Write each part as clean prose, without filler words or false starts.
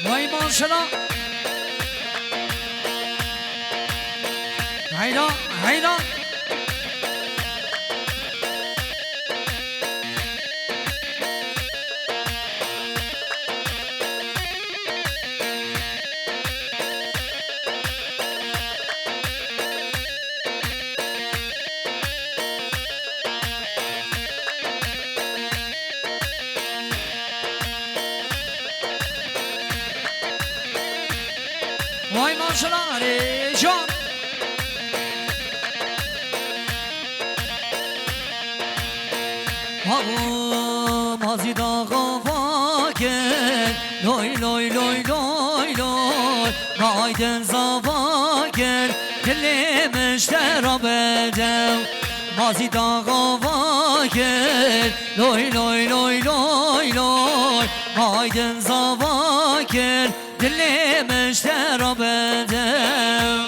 وای ماشاءالله هیدا هیدا وای ماشاءالله علی جان آقا مازید آقا واکر لوی لوی لوی لوی لوی مایدن زواکر دل مشترا بدم مازید آقا واکر لوی لوی لوی لوی لوی مایدن زواکر دل مشترا بدم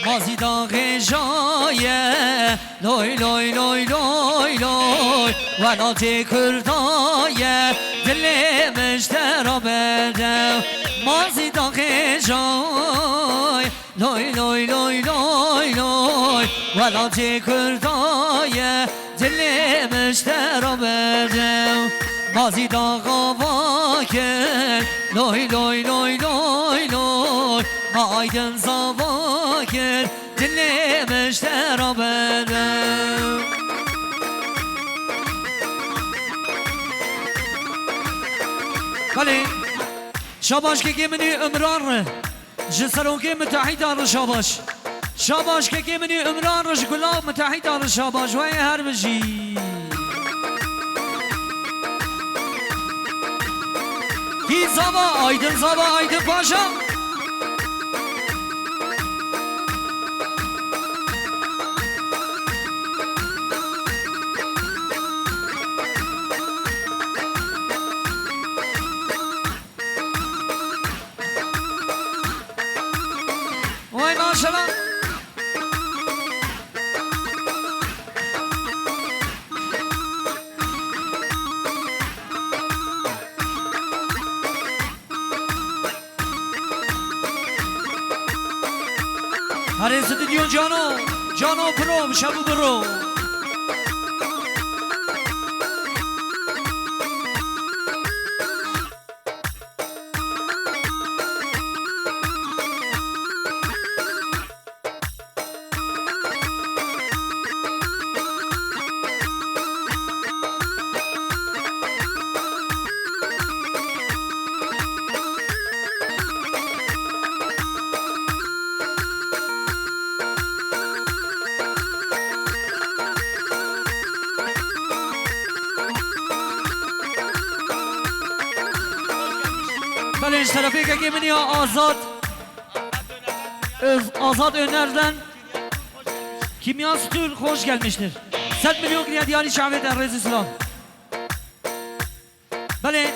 مازی داغ جایه لوی لوی لوی لوی لوی ولات کردایه دل مشترا بدم مازی داغ جای لوی لوی لوی لوی لوی ولات کردایه دل مشترا بدم مازی داغ واکر لوی لوی لوی لوی لوی مایدن زواکر دل مشترا بدم بله شاباش که منی عمران جسرو که متحید آر شاباش شاباش که منی عمران رش گلاب متحید آر شاباش وای هر بجی هی زابا آیدن زابا آیدن پاشا وای ماشاءالله هر استودیو جانو جانو برو شبو برو بله اشترافی که منی Azad Öner'den Kimya Sütür hoş gelmiştir. 100 milyon kredi diyali şahveden Rezi Sılam. Bale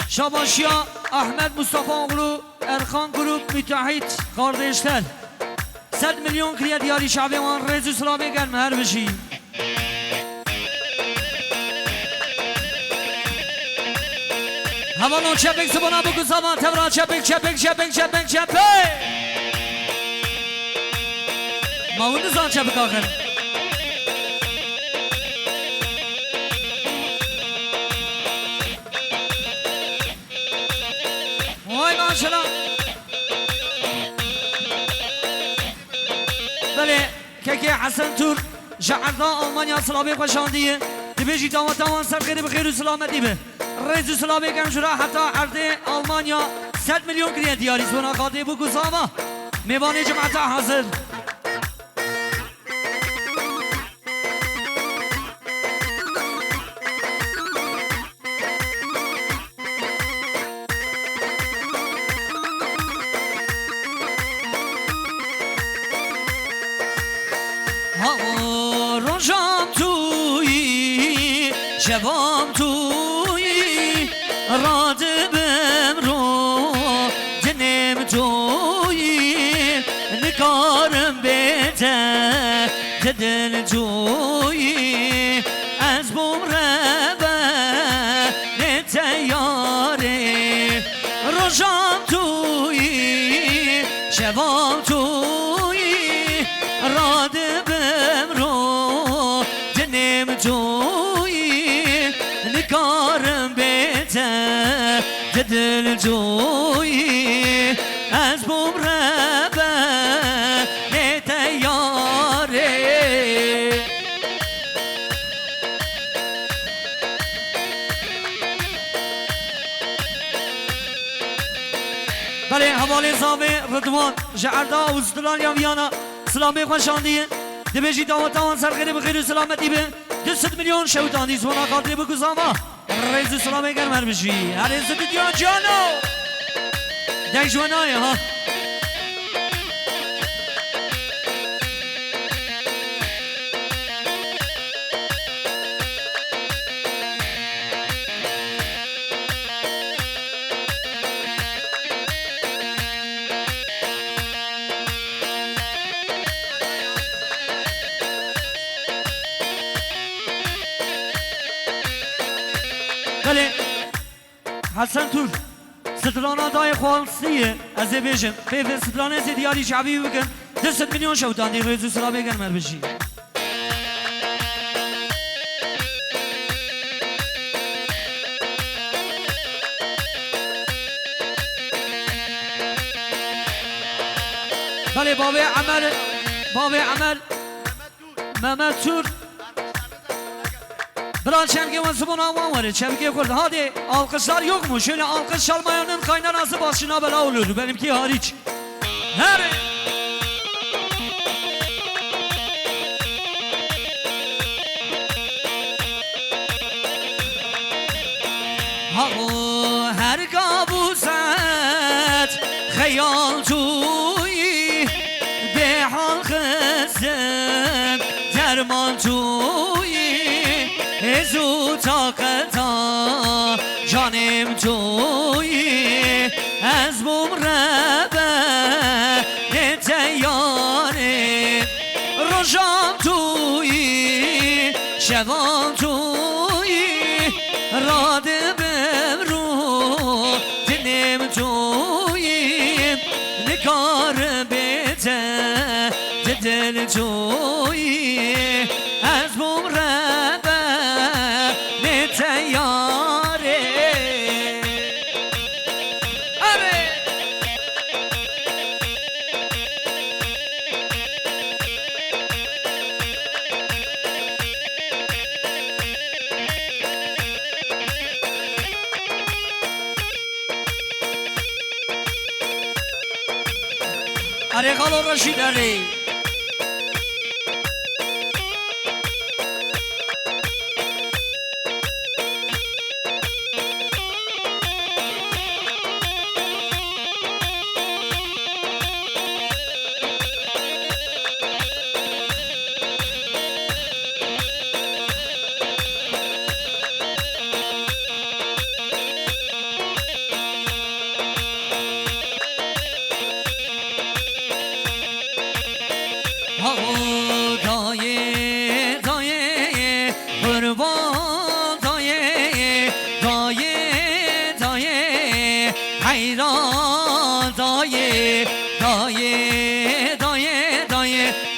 Şabaşya Ahmet Mustafa oğlu Erkan Grup Müteahhit kardeşler 100 milyon kredi diyali şahveden Rezi Sılam'a gelme her bir şey. Havan çepek sıbana bu kızama tevra çepek çepek çepek çepek çepek. Mağını zan çepek akın. Vay maşallah. Böyle keke Hasan Tur şehirde Almanya Slavya koşandiye. Dibeci damat damat serkeri bir khairu selameti be. Rezu Slavya gemşura hatta arde Almanya 100 milyon kredi diyari sonra kadı bu kuzama. Mevane cemaata hazır. Rojam tu شبام توی راد بمرو جنم توی نکارم بیته دل توی از بمربه نتیاره روشام توی شبام توی راد بمرو جنم توی نکارم بیته دل توی از بمربه نتیاره بله حواله زاوه رضوان جعردا و استرالیا یا ویانا سلامی خوشاندیه دبیجی دعوتان سرخیره بخیر و سلامتی به 200 میلیون شوتاندی سونا خاطری بگذاما رئیس سلامی گرمر بشی هر عزت دیان جانو دک جوانای ها بله حسن تور سترانه دای خوالسیه از بیشم فیف سترانه زیدیاری شعبی بکن 200 میلیون شوتاندی رئیس سلامی گرمر بشی بله باب عمل محمد تور برای چمگه و زبان آوان واره چمگه کرد هاده alkışlar yok mu? Şöyle alkış çalmayanın kaynanası başına bela olur benimki hariç her her kabuset khayal توی به حال خزم درمان توی ازو طاقتا جانم توی از بمربه نتیاره روشام توی شبام توی راد بمرو دنم توی نکار بیته دل توی از بمربه نتیاره آره آره خالو رشید آره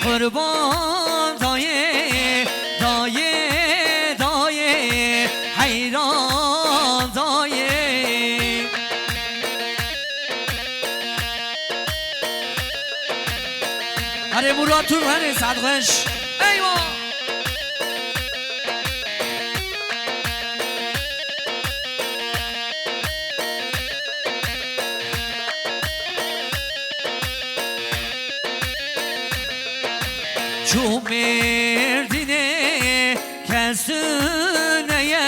قربان دایه دایه دایه حیران دایه هره مراد تور هره صدقش ایوا چون مردینه کسونهیه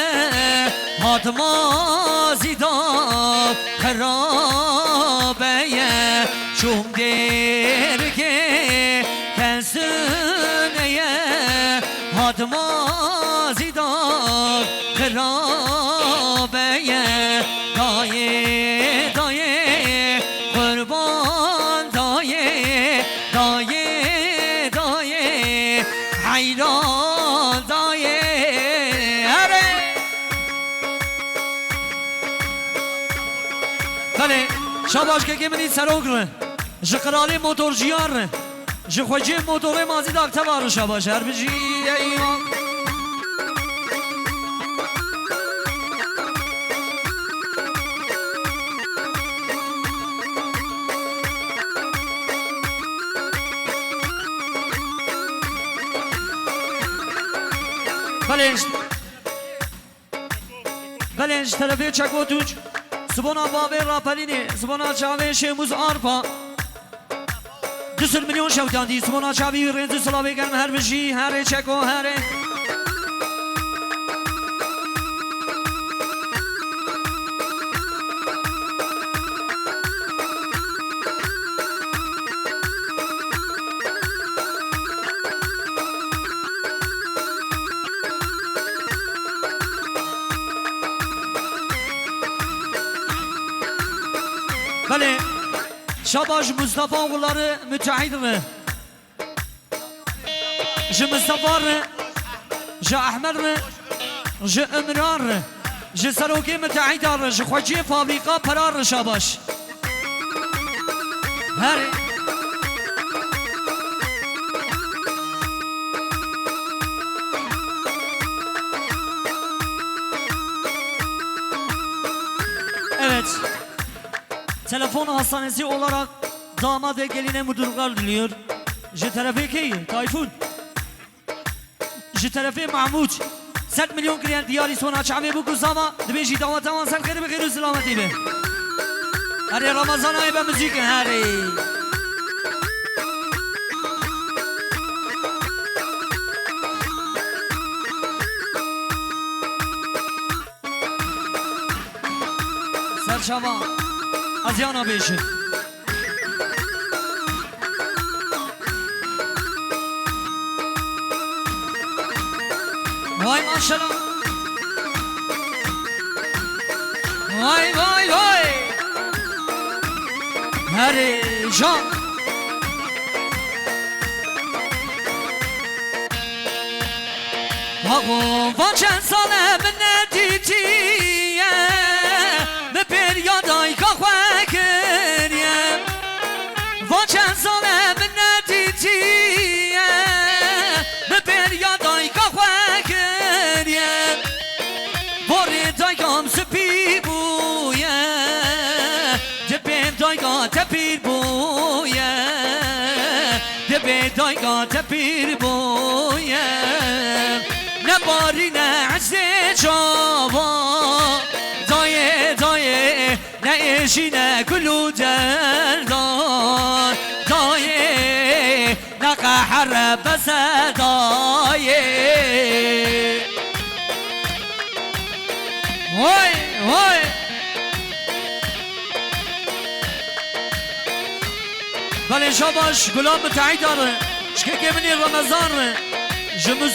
حاتمازی داب خرابهیه چون درگه کسونهیه فاطمه زیدار خرابه دایه دایه قربان دایه دایه دایه حیران دایه هره بله شاباش که منی سروکره جقرالی موتور جیار جخوجی موتور مازی داکته بارو شاباش هر بجی ایمان بلنج طرفی چکو توچ سبونا بابی راپلینی سبونا چاوی شموز آرپا 200 میلیون شوتاندی سبونا چاوی رنزو سلاوی گرم هر بشی هر چکو هر بله شاباش مصطفى oğulları müteahhitler. Ji Mustafa, ji Ahmed, ji Ümran, ji Serokê müteahhitler, ji Xwecê fabrika parar şabaş. Her evet. Telefon hastanesi olarak damat ve geline mutluluklar diliyor. Je tarafı ki Tayfun. Je tarafı Mahmud. 7 milyon kliyen diyari sona çabe bu kuzama. Dibeci davat aman sen kheri bkhir selameti be. Hare Ramazan ayı be müzik hare. Serçava. Aziyana beşi. Vay maşallah. Vay vay vay. Her can. Hago vaçen sale minne ditiye. Me per yaday kahve kiriye. Vaçen sale minne ditiye. Me per yaday kahve kiriye. Vore daygam sepi buye. Depem dayga tepir buye. Depem dayga tepir buye. Ne bari ne azze cava. Daye daye ne eşi ne kullu derdan. Daye ne kahar bese daye. Vay vay. Bale şabaş gulam müteahhidar. Şkeke mini Ramazan. Jımız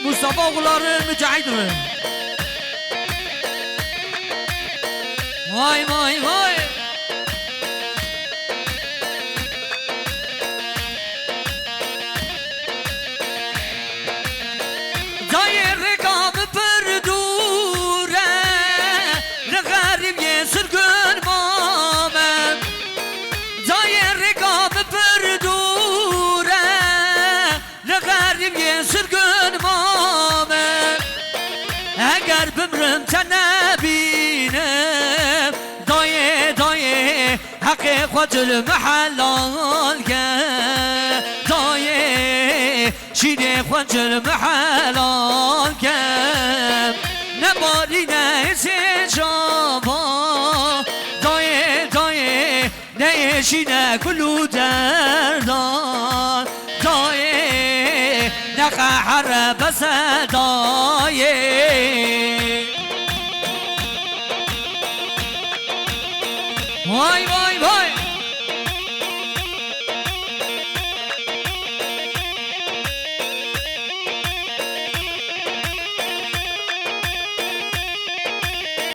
Mustafa oğulları müteahhidar. Vay vay vay. Daye rekam perdure. Regarib ye sürgün mamem. Daye rekam perdure. Regarib ye sürgün mamem. Eğer bimrim tenebinem. Daye daye hakkı kocul mahallal ke. Daye şine kocul mahallal ke. Ne bari ne secaba. Daye daye ne eşine kullu derdan. Daye ne kahar bese daye. Vay vay vay.